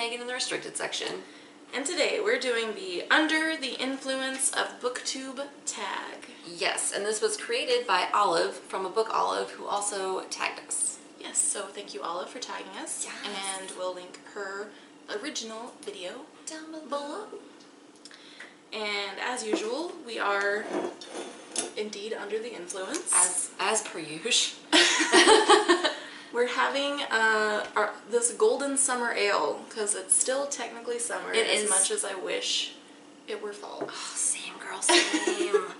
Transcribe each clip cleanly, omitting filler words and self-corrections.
Megan in the restricted section. And today we're doing the Under the Influence of Booktube tag. Yes, and this was created by Olive from a book Olive, who also tagged us. Yes, so thank you Olive for tagging us. Yes. And we'll link her original video Down below. And as usual, we are indeed under the influence. As per usual. We're having this golden summer ale, because it's still technically summer, as much as I wish it were fall. Oh, same girl, same.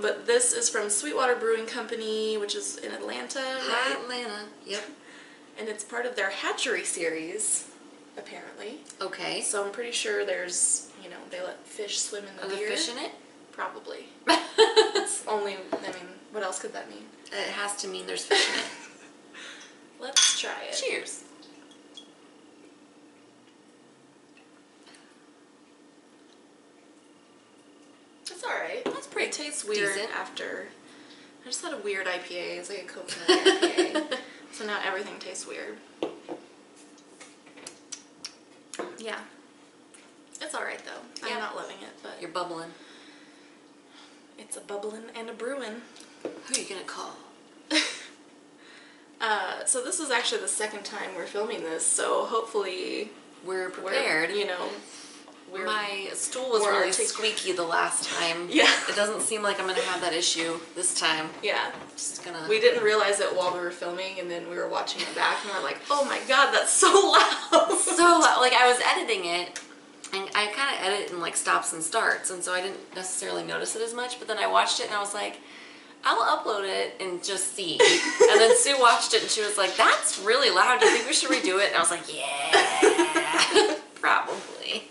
But this is from SweetWater Brewing Company, which is in Atlanta, right? Atlanta, yep. And it's part of their hatchery series, apparently. Okay. So I'm pretty sure there's, they let fish swim in the beer. Are there fish in it? Probably. It's only, what else could that mean? It has to mean there's fish in it. Let's try it. Cheers. It's alright. That's pretty It tastes weird decent. after. I just had a weird IPA. It's like a coconut IPA. So now everything tastes weird. Yeah. It's alright though. Yeah. I'm not loving it, but You're bubbling. it's a bubbling and a brewing. Who are you gonna call? So this is actually the second time we're filming this, so hopefully We're prepared. My stool was really squeaky the last time. Yeah. It doesn't seem like I'm gonna have that issue this time. Yeah. Just gonna. We didn't realize it while we were filming, and then we were watching it back, and we're like, oh my god, that's so loud! So, like, I was editing it, and I kind of edit in, like, stops and starts, and so I didn't necessarily notice it as much, but then I watched it, and I was like, I'll upload it and just see. And then Sue watched it, and she was like, that's really loud. Do you think we should redo it? And I was like, yeah, probably.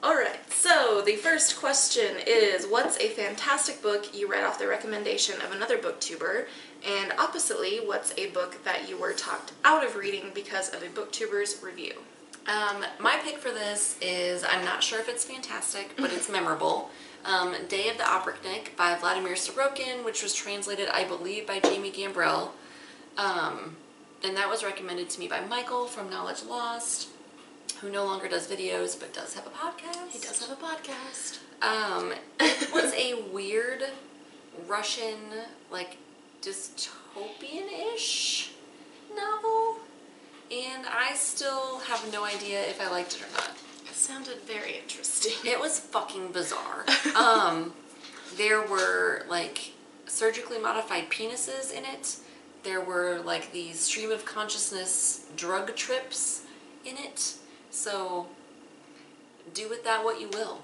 Alright, so the first question is, what's a fantastic book you read off the recommendation of another booktuber? And oppositely, what's a book that you were talked out of reading because of a booktuber's review? My pick for this is, I'm not sure if it's fantastic, but it's memorable. Day of the Oprechnik by Vladimir Sorokin, which was translated, I believe, by Jamie Gambrell. And that was recommended to me by Michael from Knowledge Lost, who no longer does videos, but does have a podcast. He does have a podcast. It was a weird Russian, like, dystopian-ish novel, and I still have no idea if I liked it or not. It sounded very interesting. It was fucking bizarre. There were, like, surgically modified penises in it. There were, like, these stream of consciousness drug trips in it. So, do with that what you will.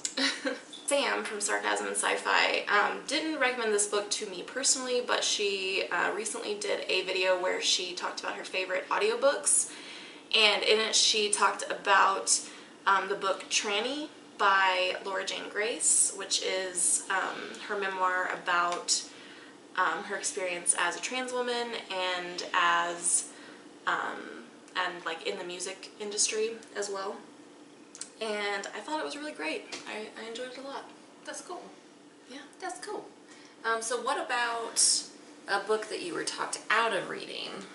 Sam from Sarcasm and Sci-Fi didn't recommend this book to me personally, but she recently did a video where she talked about her favorite audiobooks, and in it she talked about the book Tranny by Laura Jane Grace, which is her memoir about her experience as a trans woman and as like in the music industry as well. And I thought it was really great. I enjoyed it a lot. That's cool. Yeah. That's cool. So what about a book that you were talked out of reading?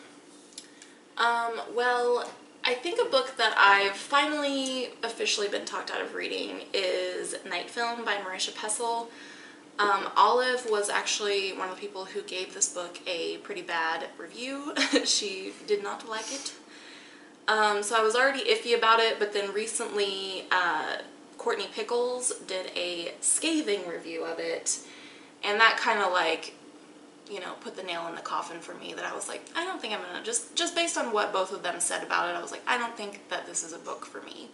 Well, I think a book that I've finally officially been talked out of reading is Night Film by Marisha Pessel. Olive was actually one of the people who gave this book a pretty bad review. She did not like it. So I was already iffy about it, but then recently Courtney Pickles did a scathing review of it, and that kind of like, put the nail in the coffin for me, that I was like, I don't think I'm gonna, just based on what both of them said about it, I was like, I don't think that this is a book for me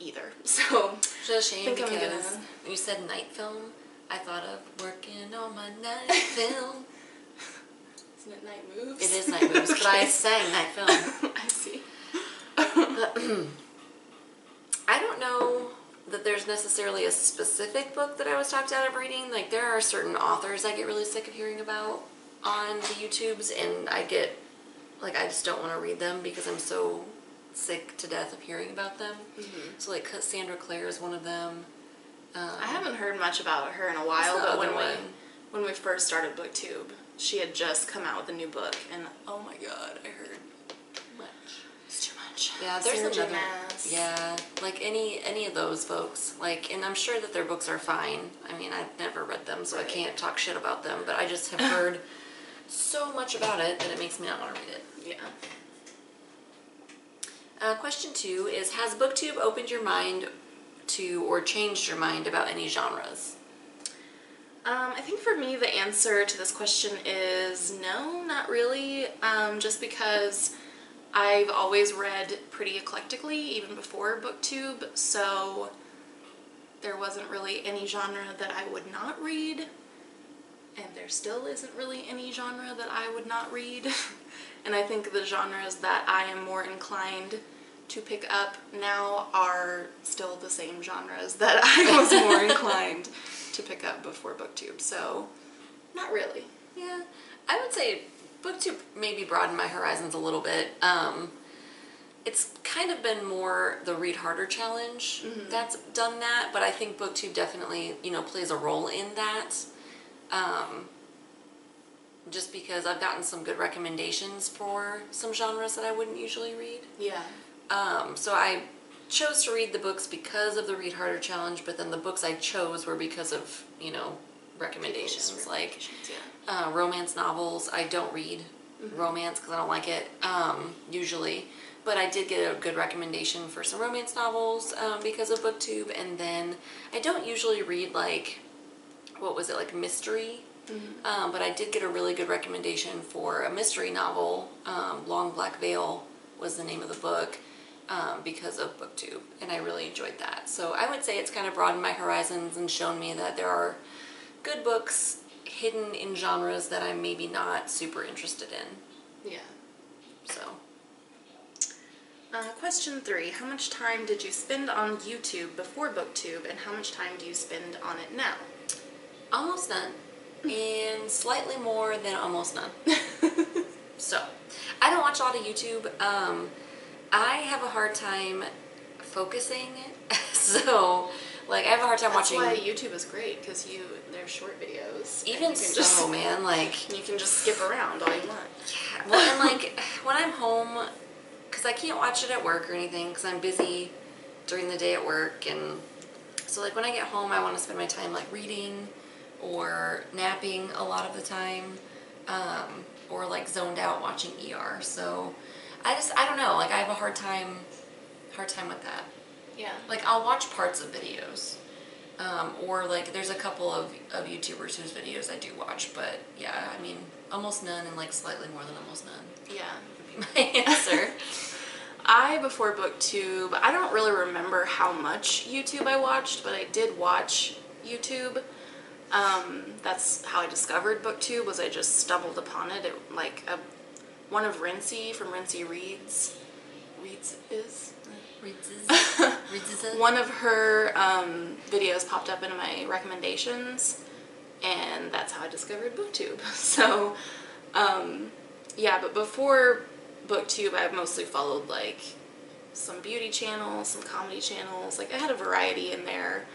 either. So It's a shame because when you said Night Film, I thought of working on my night film. Isn't it Night Moves? It is Night Moves, but I sang Night Film. I see. I don't know that there's necessarily a specific book that I was talked out of reading. Like, there are certain authors I get really sick of hearing about on the YouTubes, and I get, like, I just don't want to read them because I'm so sick to death of hearing about them. Mm-hmm. So, like, Cassandra Clare is one of them. I haven't heard much about her in a while, but when we first started Booktube, she had just come out with a new book, and oh my god, I heard too much. It's too much. much. Yeah, there's Sarah J. another. Maas. Yeah, like any of those folks. Like, and I'm sure that their books are fine. I mean, I've never read them, so I can't talk shit about them. But I just have heard so much about it that it makes me not want to read it. Yeah. Question 2 is, has Booktube opened your mind to or changed your mind about any genres? I think for me the answer to this question is no, not really. Just because I've always read pretty eclectically, even before Booktube, so there wasn't really any genre that I would not read, and there still isn't really any genre that I would not read. And I think the genres that I am more inclined to pick up now are still the same genres that I was more inclined to pick up before Booktube, so not really. Yeah, I would say Booktube maybe broadened my horizons a little bit. It's kind of been more the Read Harder challenge that's done that, but I think Booktube definitely, plays a role in that. Just because I've gotten some good recommendations for some genres that I wouldn't usually read. Yeah. So I chose to read the books because of the Read Harder challenge, but then the books I chose were because of, recommendations. Like romance novels, I don't read romance because I don't like it usually. But I did get a good recommendation for some romance novels because of Booktube. And then I don't usually read like mystery. But I did get a really good recommendation for a mystery novel. Long Black Veil was the name of the book because of Booktube. And I really enjoyed that. So I would say it's kind of broadened my horizons and shown me that there are good books hidden in genres that I'm maybe not super interested in. Yeah. So. Question 3. How much time did you spend on YouTube before Booktube, and how much time do you spend on it now? Almost none. And slightly more than almost none. So, I don't watch a lot of YouTube. I have a hard time focusing. So, I have a hard time watching. That's why YouTube is great, because they're short videos. Even so, man, you can just skip around all you want. Yeah. Well, and when I'm home, because I can't watch it at work or anything, because I'm busy during the day at work, and so when I get home, I want to spend my time reading or napping a lot of the time, or zoned out watching ER. So I don't know, I have a hard time with that. Yeah. I'll watch parts of videos, or there's a couple of YouTubers whose videos I do watch, but yeah, I mean, almost none and slightly more than almost none. Yeah. Would be my answer. Before Booktube, I don't really remember how much YouTube I watched, but I did watch YouTube. That's how I discovered Booktube, was I just stumbled upon it. One of Rincey from Rincey Reads. One of her videos popped up in my recommendations, and that's how I discovered Booktube. So, yeah, but before Booktube, I've mostly followed some beauty channels, some comedy channels. I had a variety in there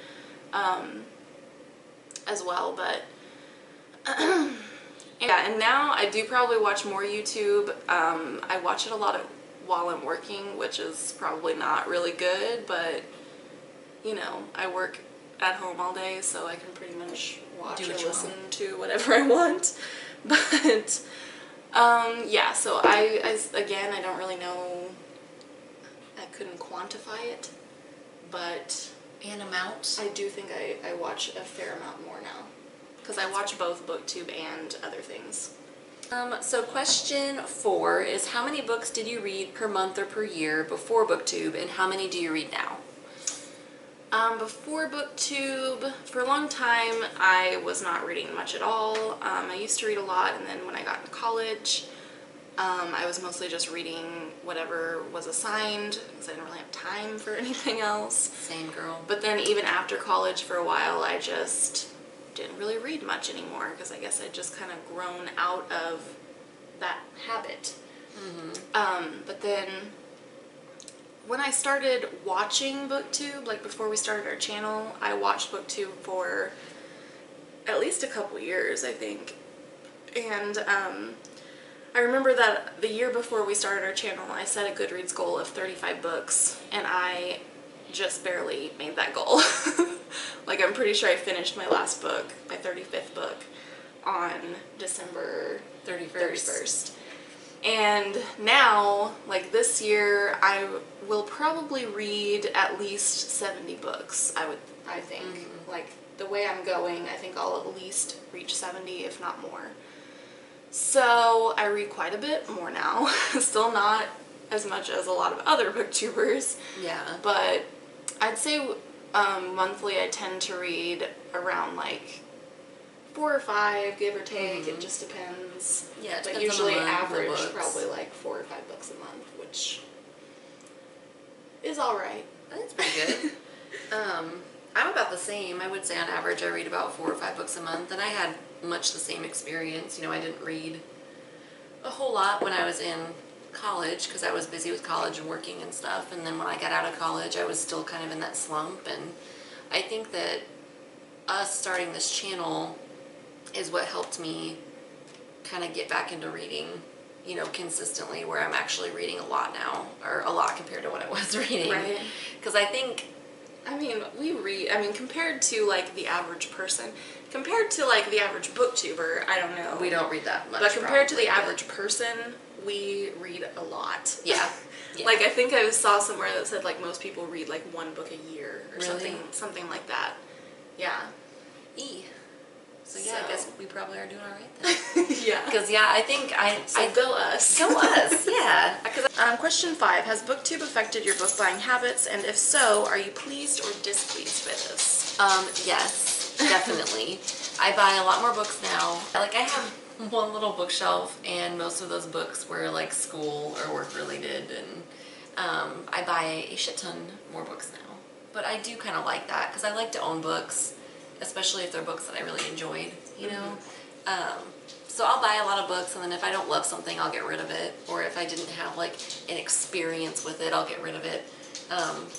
as well, but yeah, and now I do probably watch more YouTube. I watch it a lot while I'm working, which is probably not really good, but I work at home all day, so I can pretty much watch or listen to whatever I want. But yeah, so I don't really know, I couldn't quantify it, but an amount. I do think I watch a fair amount more now, because I watch both Booktube and other things. So question 4 is, how many books did you read per month or per year before Booktube, and how many do you read now? Before Booktube, for a long time, I was not reading much at all. I used to read a lot, and then when I got into college, I was mostly just reading whatever was assigned, because I didn't really have time for anything else. Same girl. But then even after college, for a while, I just didn't really read much anymore, because I guess I'd just kind of grown out of that habit. But then when I started watching Booktube, before we started our channel, I watched Booktube for at least a couple years, I think. And I I remember that the year before we started our channel, I set a Goodreads goal of 35 books, and I just barely made that goal. Like, I'm pretty sure I finished my last book, my 35th book, on December 31st. And now, like this year, I will probably read at least 70 books, I think. Like, the way I'm going, I think I'll at least reach 70, if not more. So, I read quite a bit more now. Still not as much as a lot of other booktubers. Yeah. But I'd say monthly I tend to read around like 4 or 5, give or take. It just depends. Yeah, it but depends usually on the month, average the books. probably like 4 or 5 books a month, which is alright. That's pretty good. I'm about the same. I would say on average I read about 4 or 5 books a month, and I had much the same experience. You know, I didn't read a whole lot when I was in college because I was busy with college and working and stuff, and then when I got out of college I was still kind of in that slump. And I think that us starting this channel is what helped me kind of get back into reading, you know, consistently, where I'm actually reading a lot now, or a lot compared to what I was reading. Right. Because I think, compared to like the average person, compared to like the average booktuber, I don't know. we don't read that much. But compared to the probably, average person, we read a lot. Yeah. Yeah. Like, I think I saw somewhere that said like most people read like 1 book a year or Really? something like that. Yeah. So yeah, I guess we probably are doing all right then. Yeah. Because yeah, I think go us. Go us. Yeah. Question 5: Has Booktube affected your book buying habits, and if so, are you pleased or displeased by this? Yes, definitely. I buy a lot more books now. Like, I have one little bookshelf, and most of those books were like school or work related, and I buy a shit ton more books now. But I do kind of like that because I like to own books, especially if they're books that I really enjoyed, you know? So I'll buy a lot of books, and then if I don't love something, I'll get rid of it. Or if I didn't have like an experience with it, I'll get rid of it.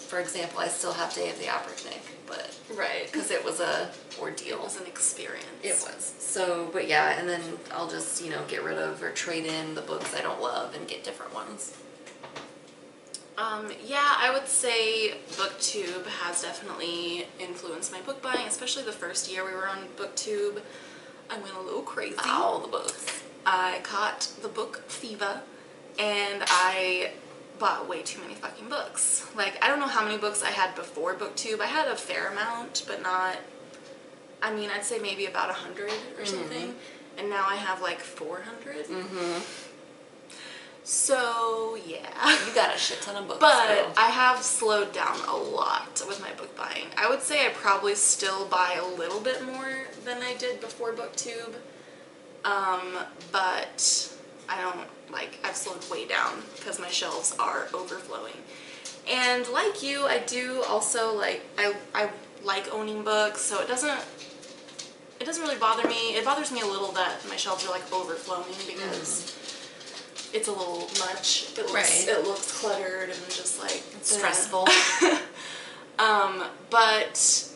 For example, I still have Day of the Opera-Nick, but Right. because it was a ordeal. It was an experience. It was. So, but yeah, and then I'll just, you know, get rid of or trade in the books I don't love and get different ones. Yeah, I would say Booktube has definitely influenced my book buying, especially the first year we were on Booktube. I went a little crazy. All the books. I caught the book fever, and I bought way too many fucking books. Like, I don't know how many books I had before Booktube. I had a fair amount, but not, I mean, I'd say maybe about 100 or something. And now I have like 400. So, yeah. You got a shit ton of books. But girl. I have slowed down a lot with my book buying. I would say I probably still buy a little bit more than I did before Booktube. But I don't, like, I've slowed way down because my shelves are overflowing. And like you, I do also, like, I like owning books, so it doesn't really bother me. It bothers me a little that my shelves are, like, overflowing because it's a little much. It looks cluttered and just, like, stressful. But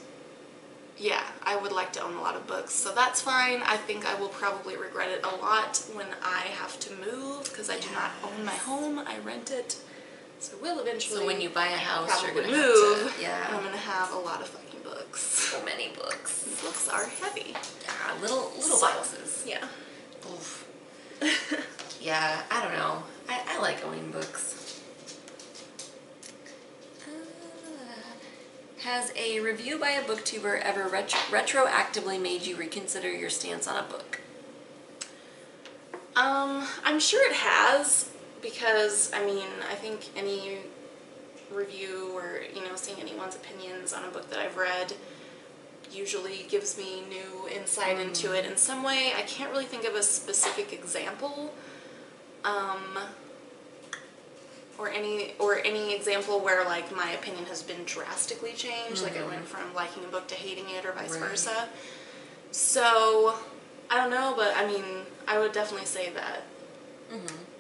yeah, I would like to own a lot of books, so that's fine. I think I will probably regret it a lot when I have to move because I do not own my home. I rent it, so we'll eventually. So when you buy a house, you're probably gonna move. have to, yeah. And I'm gonna have a lot of fucking books. So many books. These books are heavy. Yeah, little boxes. Yeah. Oof. Yeah, I don't know. I like owning books. Has a review by a booktuber ever retroactively made you reconsider your stance on a book? I'm sure it has, because, I mean, I think any review or, you know, seeing anyone's opinions on a book that I've read usually gives me new insight into it in some way. I can't really think of a specific example. Or any example where, like, my opinion has been drastically changed, like I went from liking a book to hating it or vice versa. So, I don't know, but I mean, I would definitely say that,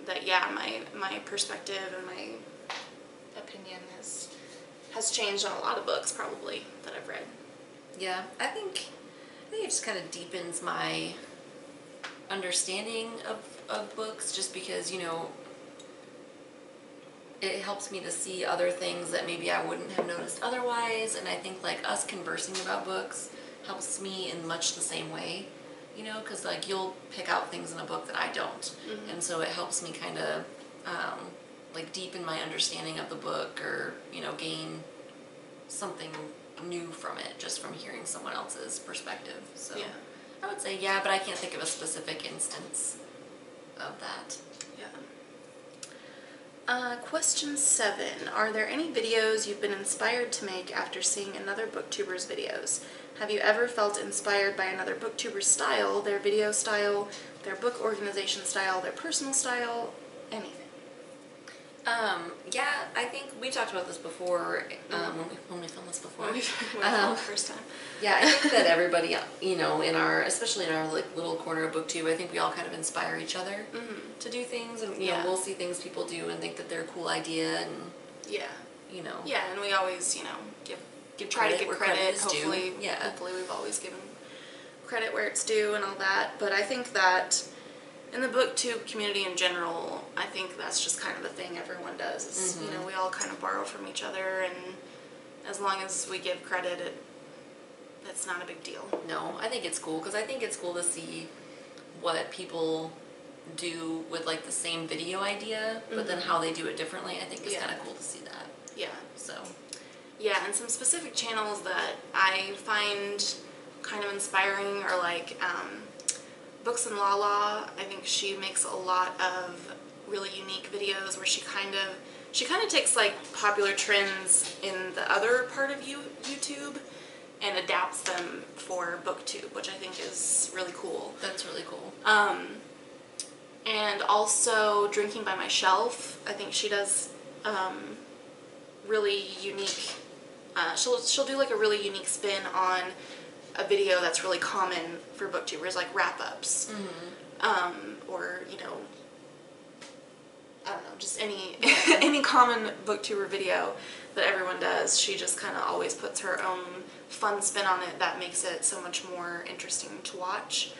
that yeah, my perspective and my opinion has changed on a lot of books, probably, that I've read. Yeah, I think it just kind of deepens my understanding of of books just because, you know, it helps me to see other things that maybe I wouldn't have noticed otherwise, and I think like us conversing about books helps me in much the same way, you know, because like you'll pick out things in a book that I don't, and so it helps me kind of like deepen my understanding of the book, or, you know, gain something new from it just from hearing someone else's perspective. So Yeah. I would say yeah, but I can't think of a specific instance of that. Yeah. Question 7. Are there any videos you've been inspired to make after seeing another booktuber's videos? Have you ever felt inspired by another booktuber's style, their video style, their book organization style, their personal style, anything? Yeah, I think we talked about this before, when we filmed this before. When we filmed the first time. Yeah, I think that everybody, you know, especially in our like little corner of Booktube, I think we all kind of inspire each other to do things, and you know, we'll see things people do and think that they're a cool idea, and you know. Yeah, and we always, you know, try to give credit. Hopefully, hopefully we've always given credit where it's due and all that. But I think that in the booktube community in general, I think that's just kind of the thing everyone does. Is, you know, we all kind of borrow from each other, and as long as we give credit, it's not a big deal. No, I think it's cool, because I think it's cool to see what people do with like the same video idea, but then how they do it differently. I think it's kind of cool to see that. Yeah. So. Yeah, and some specific channels that I find kind of inspiring are like Books and Lala. I think she makes a lot of really unique videos where she kind of takes like popular trends in the other part of YouTube and adapts them for Booktube, which I think is really cool. That's really cool. And also Drinking by My Shelf. I think she does really unique. She'll do like a really unique spin on a video that's really common for booktubers, like wrap-ups, or, you know, I don't know, just any common booktuber video that everyone does. She just kind of always puts her own fun spin on it that makes it so much more interesting to watch.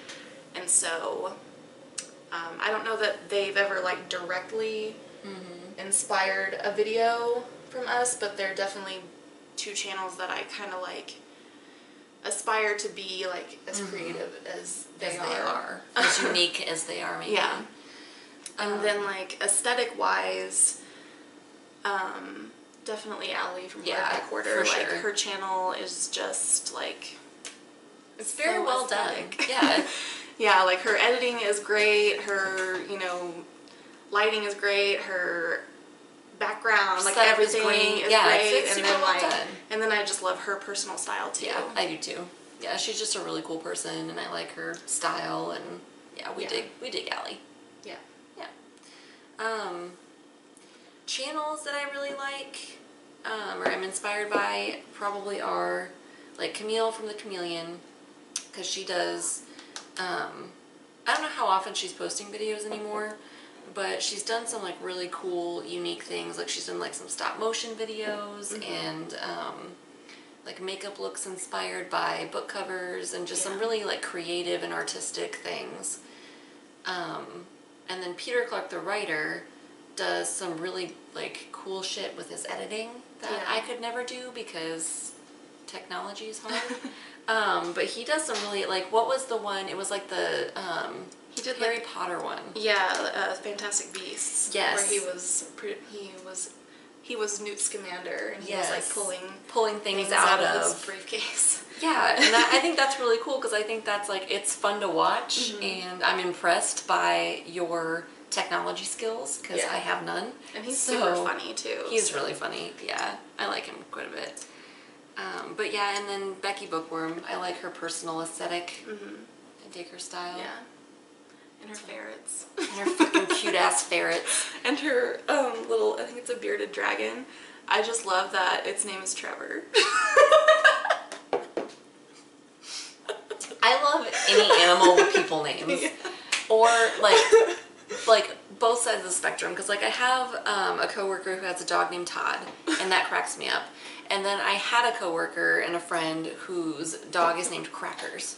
And so I don't know that they've ever like directly inspired a video from us, but they're definitely two channels that I kind of like aspire to be like as creative as they are. As unique as they are, maybe. Yeah. And then like aesthetic wise, definitely Allie from Quarterback Quarter. Like her channel is just like, it's very well aesthetic. done. Yeah. Yeah, like her editing is great, her, you know, lighting is great, her background, like everything is great, it's and super well done. And then I just love her personal style too. Yeah, I do too. Yeah, she's just a really cool person, and I like her style, and we dig Allie. Yeah. Yeah. Channels that I really like, or I'm inspired by, probably are like Camille from The Chameleon, because she does. I don't know how often she's posting videos anymore, but she's done some like really cool, unique things. Like she's done like some stop motion videos and like makeup looks inspired by book covers, and just some really like creative and artistic things. And then Peter Clark, the writer, does some really like cool shit with his editing that I could never do because technology is hard. But he does some really, like, what was the one? It was like the he did Harry Potter one. Yeah, Fantastic Beasts. Yes. Where he was Newt Scamander, and he was like pulling things out of his briefcase. Yeah, and I think that's really cool, because I think that's like, it's fun to watch, and I'm impressed by your technology skills, because I have none. And he's super funny too. He's really funny. Yeah, I like him quite a bit. But yeah, and then Becky Bookworm, I like her personal aesthetic. I dig her style. Yeah. And her ferrets. And her fucking cute ass ferrets. And her little, I think it's a bearded dragon. I just love that its name is Trevor. I love any animal with people names. Yeah. Or like both sides of the spectrum, because like I have a coworker who has a dog named Todd, and that cracks me up. And then I had a coworker and a friend whose dog is named Crackers.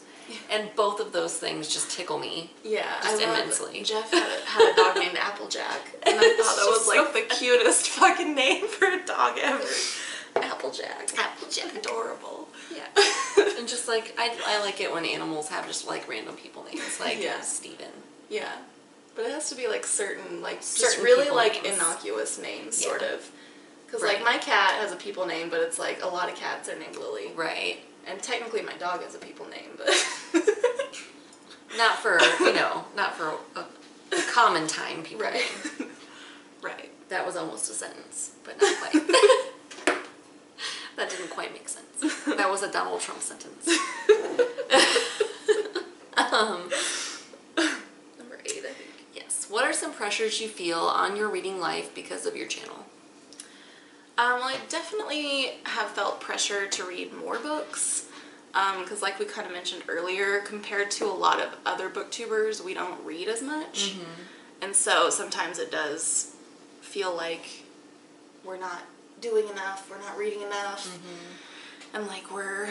And both of those things just tickle me. Yeah, just immensely. Jeff had a dog named Applejack, and I thought that was like the cutest fucking name for a dog ever. Applejack. Adorable. Yeah. And just like, I like it when animals have just like random people names, like Steven. Yeah. But it has to be like certain, like just Certain really like names. innocuous names, sort of. Because like my cat has a people name, but it's like a lot of cats are named Lily. Right. And technically my dog has a people name, but not for, not for a common time people name. Right. That was almost a sentence, but not quite. That didn't quite make sense. That was a Donald Trump sentence. Number 8, I think. Yes. What are some pressures you feel on your reading life because of your channel? Well, I definitely have felt pressure to read more books, because like we kind of mentioned earlier, compared to a lot of other booktubers, we don't read as much. And so sometimes it does feel like we're not doing enough, we're not reading enough, and like we're,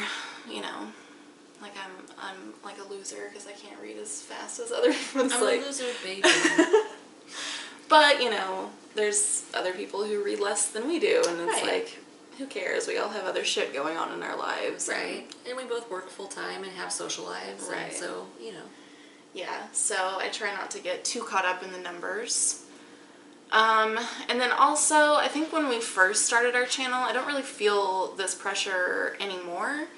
like I'm like a loser because I can't read as fast as other people. I'm a loser, baby. But, there's other people who read less than we do, and it's like, who cares? We all have other shit going on in our lives. Right. And we both work full-time and have social lives, and so, Yeah, so I try not to get too caught up in the numbers. And then also, I think when we first started our channel, I don't really feel this pressure anymore,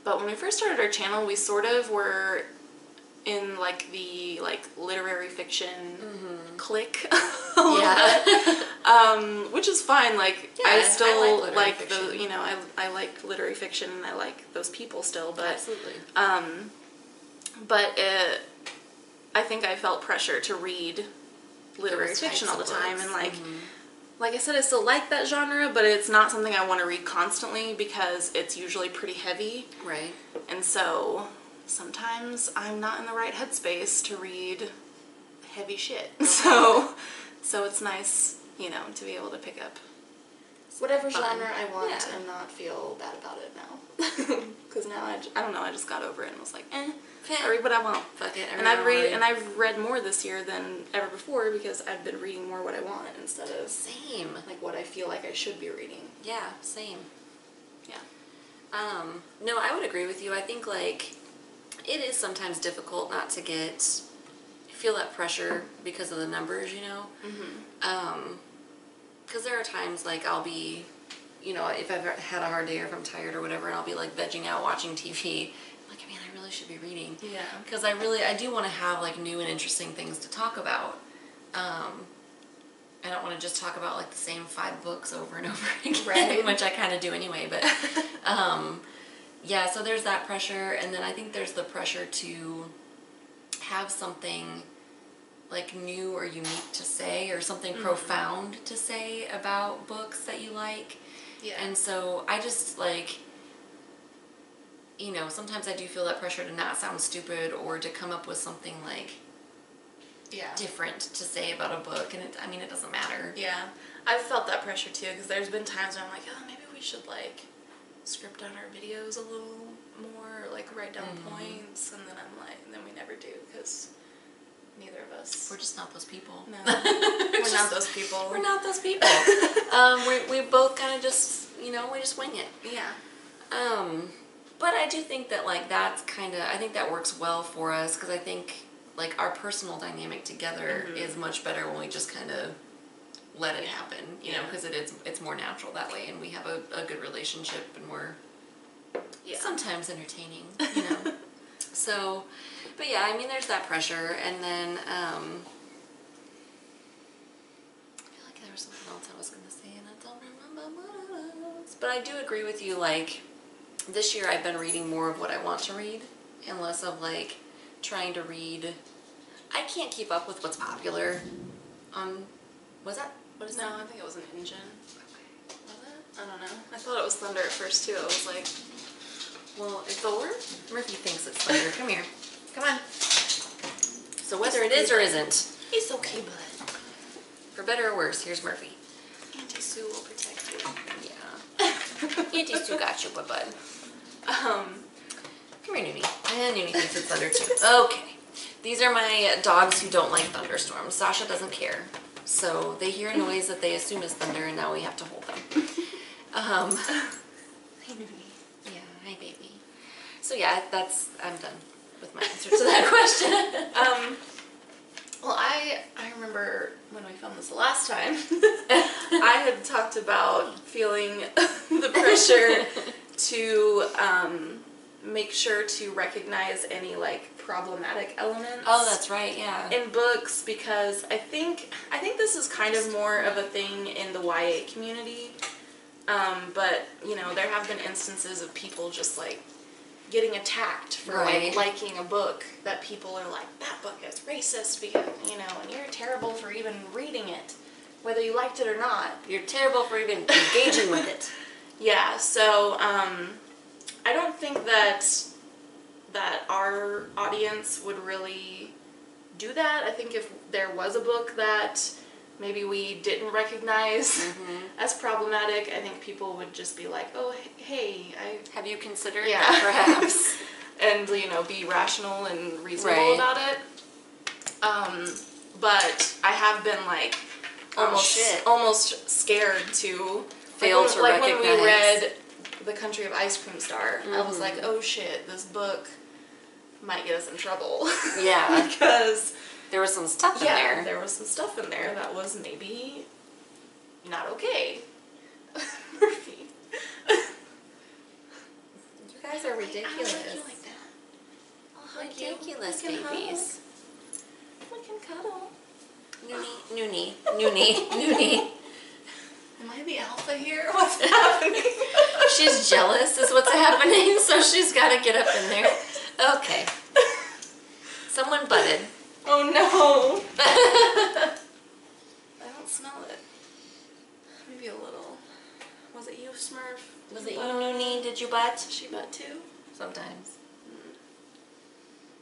but when we first started our channel, we sort of were in like the literary fiction clique, which is fine. Like I still like the I like literary fiction and I like those people still, but absolutely. But I think I felt pressure to read literary fiction all the time, and like I said, I still like that genre, but it's not something I want to read constantly because it's usually pretty heavy. Right. And so sometimes I'm not in the right headspace to read heavy shit. So it's nice, to be able to pick up whatever genre I want and not feel bad about it now. Because now I don't know, I just got over it and was like, I read what I want. Fuck it. And I've read more this year than ever before because I've been reading more what I want instead of like what I feel like I should be reading. Yeah, same. Yeah. No, I would agree with you. I think like it is sometimes difficult not to feel that pressure because of the numbers, because there are times like I'll be, if I've had a hard day or if I'm tired or whatever, and I'll be like vegging out watching TV. I'm like, man, I really should be reading. Yeah. Because I do want to have like new and interesting things to talk about. I don't want to just talk about like the same 5 books over and over again, which I kind of do anyway. But yeah, so there's that pressure, and then I think there's the pressure to have something like new or unique to say, or something profound to say about books that you like. Yeah. And so I just like, sometimes I do feel that pressure to not sound stupid or to come up with something like different to say about a book, and it doesn't matter. Yeah, I've felt that pressure too, because there's been times where I'm like, oh, maybe we should like script out our videos a little more, or like write down points, and then I'm like, and then we never do because neither of us. We're just not those people. No, we're not those people. We're not those people. We both kind of just, we just wing it. Yeah. But I do think that like that's I think that works well for us, because I think like our personal dynamic together is much better when we just kind of let it happen, because it's more natural that way, and we have a good relationship, and we're sometimes entertaining, So, but yeah, there's that pressure, and then I feel like there was something else I was going to say, and I don't remember what it was. But I do agree with you, like, this year I've been reading more of what I want to read, and less of, like, trying to read. I can't keep up with what's popular on, what is that? No, I think it was an engine. Okay. Was it? I don't know. I thought it was thunder at first, too. I was like, well, it's Thor? Murphy thinks it's thunder. Come here. Come on. So whether it is or isn't. It's okay, bud. For better or worse, here's Murphy. Auntie Sue will protect you. Yeah. Auntie Sue got you, bud. Come here, Noonie. And Noonie thinks it's thunder too. Okay. These are my dogs who don't like thunderstorms. Sasha doesn't care. So they hear a noise that they assume is thunder, and now we have to hold them. Hi, Noonie. Yeah, hi, baby. So yeah, I'm done with my answer to that question. Well, I remember when we filmed this the last time, I had talked about feeling the pressure to make sure to recognize any like problematic elements. Oh, that's right, yeah. In books, because I think this is kind of more of a thing in the YA community. But you know, there have been instances of people just like getting attacked for like liking a book that people are like, that book is racist because, you know, and you're terrible for even reading it, whether you liked it or not. You're terrible for even engaging with it. Yeah, so I don't think that our audience would really do that. I think if there was a book that maybe we didn't recognize as problematic, I think people would just be like, oh, hey, have you considered that perhaps? And, you know, be rational and reasonable about it. But I have been like almost scared to fail to like recognize. when we read The Country of Ice Cream Star, I was like, oh shit, this book might get us in trouble. Yeah. Because there was some stuff in there. Yeah, there was some stuff in there that was maybe not okay. Murphy. You guys are ridiculous. I like you like that. I'll hug Ridiculous you. babies. We can cuddle. Noonie. Am I the alpha here? What's happening? She's jealous is what's happening, so she's got to get up in there. Okay. Someone butted. Oh no! I don't smell it. Maybe a little. Was it you, Smurf? Was it you, Noonie? Did you butt? She butt too? Sometimes.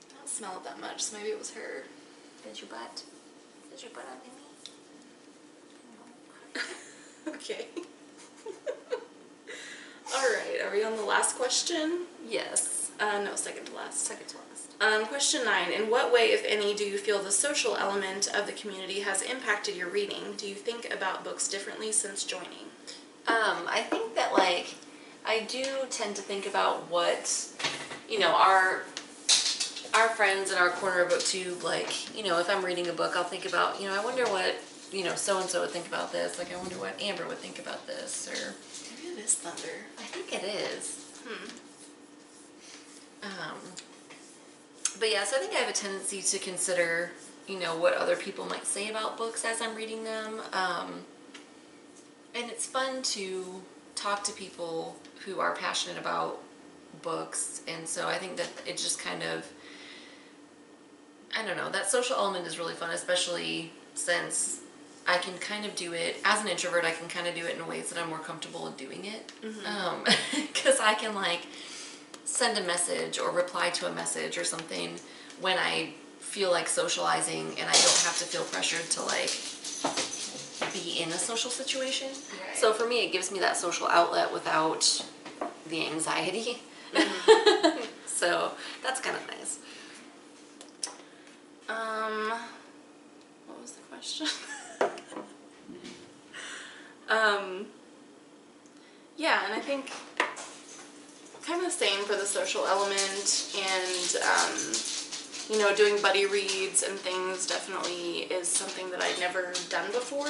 I don't smell it that much, so maybe it was her. Did you butt? Did you butt on Noonie? No. Okay. Alright, are we on the last question? Yes. No, second to last. Second to last. Question 9. In what way, if any, do you feel the social element of the community has impacted your reading? Do you think about books differently since joining? I think that, like, I do tend to think about what, you know, our friends in our corner of Booktube, like, you know, if I'm reading a book, I'll think about, you know, I wonder what, you know, so-and-so would think about this. Like, I wonder what Amber would think about this, or... Maybe it is thunder. I think it is. But yeah, so I think I have a tendency to consider, you know, what other people might say about books as I'm reading them. And it's fun to talk to people who are passionate about books, and so I think that it just kind of, I don't know, that social element is really fun, especially since I can kind of do it, as an introvert, I can kind of do it in ways that I'm more comfortable in doing it. Because I can, like, send a message or reply to a message or something when I feel like socializing, and I don't have to feel pressured to, like, be in a social situation. Right. So for me, it gives me that social outlet without the anxiety. So that's kind of nice. What was the question? Yeah, and I think kind of the same for the social element, and you know, doing buddy reads and things definitely is something that I'd never done before.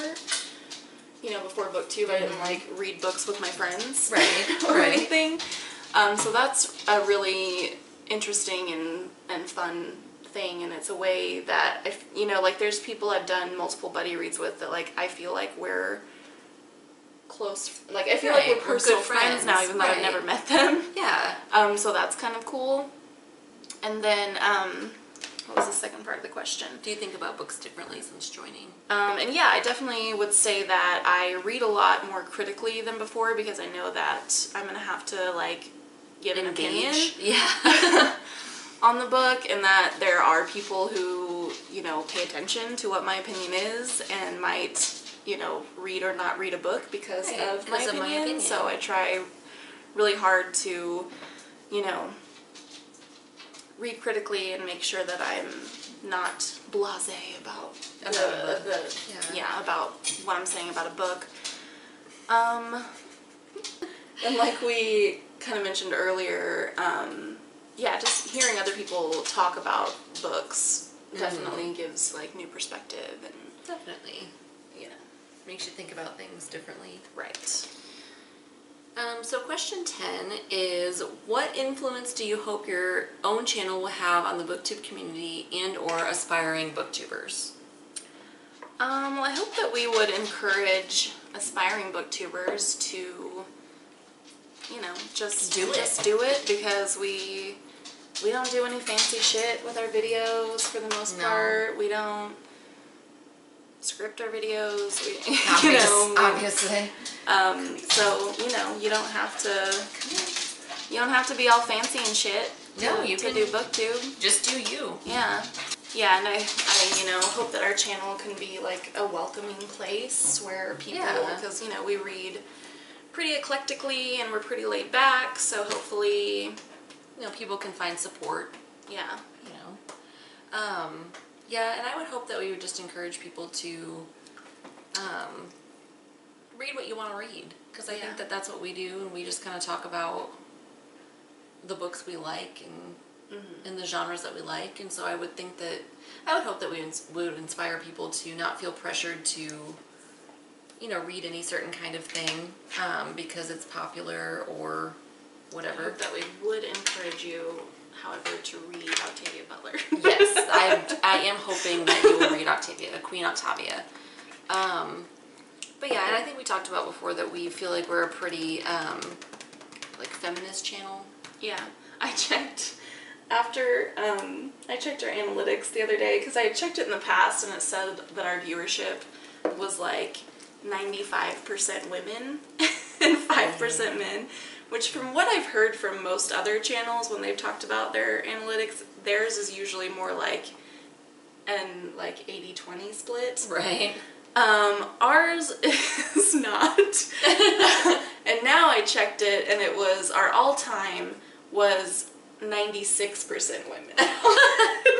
You know, before Booktube, I didn't like read books with my friends, or anything. So that's a really interesting and fun thing, and it's a way that you know, like, there's people I've done multiple buddy reads with that, like, I feel like we're close, like, I feel like we're personal friends now, even though I've never met them. Yeah. So that's kind of cool. And then, what was the second part of the question? Do you think about books differently since joining? And yeah, I definitely would say that I read a lot more critically than before, because I know that I'm gonna have to, like, give an opinion on the book, and that there are people who, you know, pay attention to what my opinion is and might, you know, read or not read a book because of my opinion. So I try really hard to, you know, read critically and make sure that I'm not blasé about about what I'm saying about a book. And like we kind of mentioned earlier, just hearing other people talk about books definitely gives like new perspective and definitely, makes you think about things differently. Right. So question 10 is, what influence do you hope your own channel will have on the Booktube community and or aspiring Booktubers? Well, I hope that we would encourage aspiring Booktubers to, just do it, because we don't do any fancy shit with our videos for the most part. We don't script our videos. Obviously. So you don't have to be all fancy and shit. No, you can do Booktube. Just do you. Yeah. Yeah, and I hope that our channel can be like a welcoming place where people, because we read pretty eclectically and we're pretty laid back, so hopefully people can find support. Yeah. And I would hope that we would just encourage people to read what you want to read, because I think that that's what we do, and we just kind of talk about the books we like and the genres that we like, and so I would hope that we would inspire people to not feel pressured to read any certain kind of thing because it's popular or whatever. I hope that we would encourage you, however, to read Octavia Butler. Yes, I am hoping that you will read Queen Octavia. But yeah, and I think we talked about before that we feel like we're a pretty feminist channel. Yeah, I checked after I checked our analytics the other day, because I had checked it in the past and it said that our viewership was like 95% women and 5% men, which from what I've heard from most other channels when they've talked about their analytics, theirs is usually more like an 80-20 split. Right. Ours is not. And now I checked it and it was, our all-time was 96% women.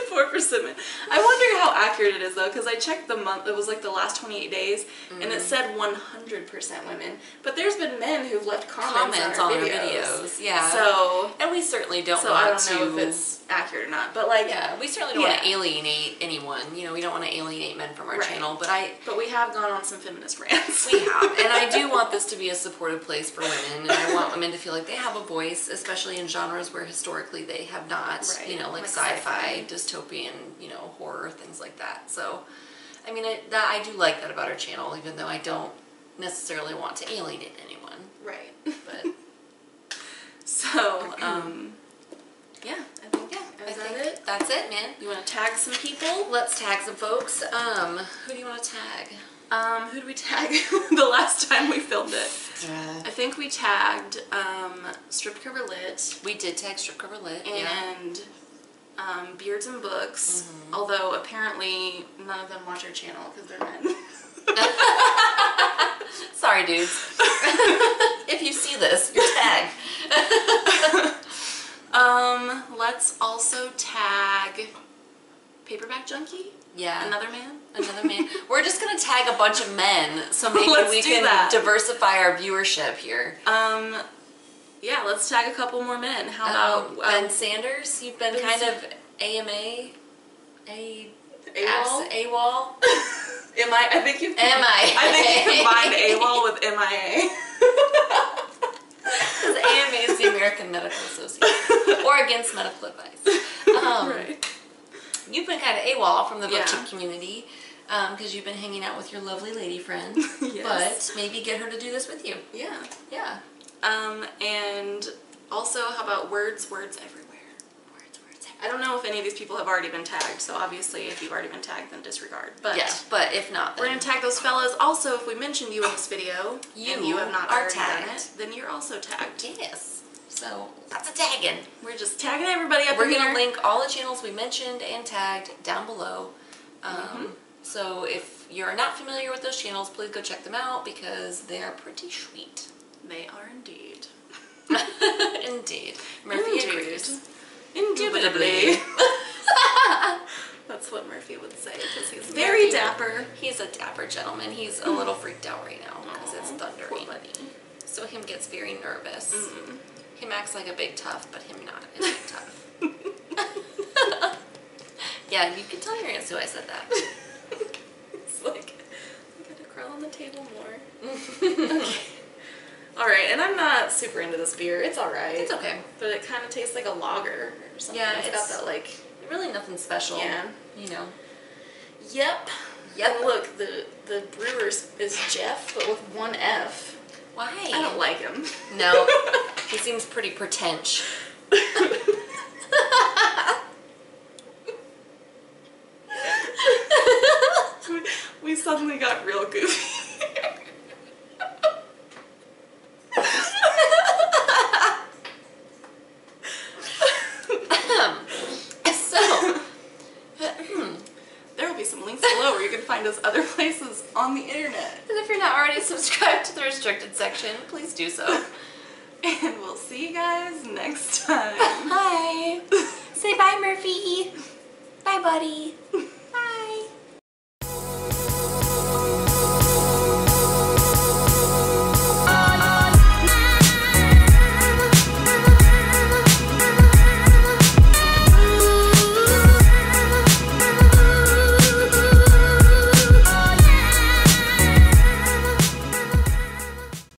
4% men. I wonder how accurate it is though, because I checked the month, it was like the last 28 days, and it said 100% women. But there's been men who've left comments on our videos. Yeah. So, and we certainly don't so want I don't to. know if it's accurate or not, but like, we certainly don't want to alienate anyone. We don't want to alienate men from our channel. But we have gone on some feminist rants. We have, and I do want this to be a supportive place for women, and I want women to feel like they have a voice, especially in genres where historically they have not. Like sci-fi, dystopian, horror, things like that. So, I mean, I do like that about our channel, even though I don't necessarily want to alienate anyone. Right. But so, I think that's it, man. You want to tag some people? Let's tag some folks. Who do you want to tag? Who did we tag the last time we filmed it? I think we tagged Strip Cover Lit. We did tag Strip Cover Lit, and Beards and Books, although apparently none of them watch our channel because they're men. Sorry, dudes. If you see this, you're tagged. Let's also tag Paperback Junkie. Yeah. Another man. We're just going to tag a bunch of men, so maybe we can diversify our viewership here. Yeah, let's tag a couple more men. How about Ben Sanders? You've been kind of AMA? AWOL? I think you combined AWOL with MIA. Because AMA is the American Medical Association, or Against Medical Advice. Right. You've been kind of AWOL from the Booktube community, because you've been hanging out with your lovely lady friend. Yes. But maybe get her to do this with you. Yeah. Yeah. And also, how about words everywhere? Words everywhere. I don't know if any of these people have already been tagged, so obviously if you've already been tagged, then disregard. But but if not, then we're going to tag those fellas. Also, if we mentioned you in this video, and you have not already done it, then you're also tagged. Yes. So, lots of tagging. We're just tagging everybody up We're going to link all the channels we mentioned and tagged down below. So if you're not familiar with those channels, please go check them out because they are pretty sweet. They are indeed. Indeed. Murphy agrees. Indubitably. That's what Murphy would say, because he's very dapper. He's a dapper gentleman. He's a little freaked out right now because it's thundering. Poor buddy. So him gets very nervous. Him acts like a big tough, but him not a big tough. Yeah, you can tell your Aunt Sue I said that. It's like, I gotta crawl on the table more. Okay. Alright, and I'm not super into this beer. It's alright. It's okay. But it kind of tastes like a lager or something. Yeah, it's got that like... Really nothing special. Yeah. You know. Yep. And look, the brewer is Jeff, but with one F. Why? I don't like him. No. He seems pretty pretentious. We suddenly got real goofy. There will be some links below where you can find us other places on the internet. And if you're not already subscribed to the restricted section, please do so. And we'll see you guys next time. Bye. Say bye, Murphy. Bye, buddy.